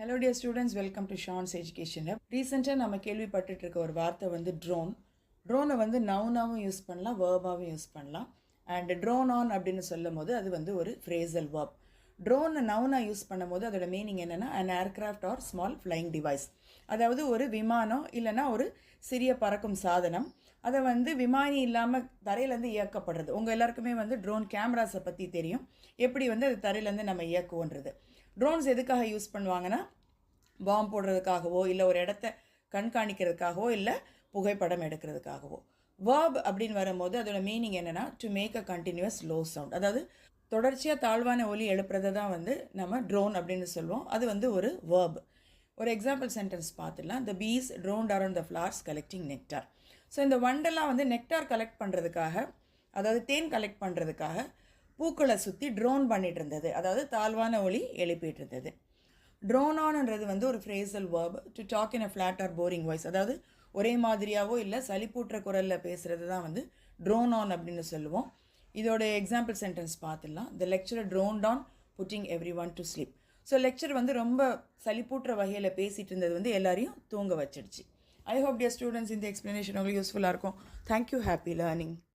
Hello dear students, welcome to Sean's Education Hub. Recently நம்ம கேள்விப்பட்டுட்டு இருக்க ஒரு வார்த்தை வந்து drone. Drone வந்து நவுனாவும் யூஸ் பண்ணலாம், verbaவும் யூஸ் பண்ணலாம். And drone on அப்படின்னு சொல்லும்போது அது வந்து ஒரு phrasal verb. Drone நவுனா யூஸ் பண்ணும்போது அதோட மீனிங் என்னன்னா an aircraft or small flying device. அதாவது ஒரு விமானம் இல்லைன்னா ஒரு சிறிய பறக்கும் சாதனம். அதை வந்து விமானி இல்லாமல் தரையிலேருந்து இயக்கப்படுறது. உங்கள் எல்லாருக்குமே வந்து ட்ரோன் கேமராஸை பற்றி தெரியும், எப்படி வந்து அது தரையிலேருந்து நம்ம இயக்குவோன்றது. ட்ரோன்ஸ் எதுக்காக யூஸ் பண்ணுவாங்கன்னா பாம்பு போடுறதுக்காகவோ இல்லை ஒரு இடத்த கண்காணிக்கிறதுக்காகவோ இல்லை புகைப்படம் எடுக்கிறதுக்காகவோ. வேர்ப் அப்படின்னு வரும்போது அதோட மீனிங் என்னென்னா to make a continuous low sound, அதாவது தொடர்ச்சியாக தாழ்வான ஒலி எழுப்புறதை தான் வந்து நம்ம ட்ரோன் அப்படின்னு சொல்லுவோம். அது வந்து ஒரு வேர்ப். ஒரு எக்ஸாம்பிள் சென்டென்ஸ் பார்த்துடலாம். The bees droned around the flowers collecting nectar. So இந்த வண்டெல்லாம் வந்து நெக்டார் கலெக்ட் பண்ணுறதுக்காக, அதாவது தேன் கலெக்ட் பண்ணுறதுக்காக பூக்களை சுற்றி ட்ரோன் பண்ணிகிட்டு இருந்தது, அதாவது தாழ்வான ஒலி எழுப்பிட்டு இருந்தது. ட்ரோன் ஆன்ன்றது வந்து ஒரு phrasal verb to talk in a flat or boring voice, அதாவது ஒரே மாதிரியாவோ இல்லை சலிப்பூட்டுற குரலில் பேசுகிறது தான் வந்து ட்ரோன் ஆன் அப்படின்னு சொல்லுவோம். இதோட எக்ஸாம்பிள் சென்டென்ஸ் பார்த்துடலாம். The lecturer droned on putting everyone to sleep. So lecture வந்து ரொம்ப சலிப்பூட்டுற வகையில் பேசிகிட்டு இருந்தது வந்து எல்லாரையும் தூங்க வச்சிடுச்சு. ஐ ஹோப் டியர் ஸ்டூடெண்ட்ஸ் இந்த எக்ஸ்ப்ளனேஷன் உங்களுக்கு யூஸ்ஃபுல்லாக இருக்கும். தேங்க்யூ. Happy learning.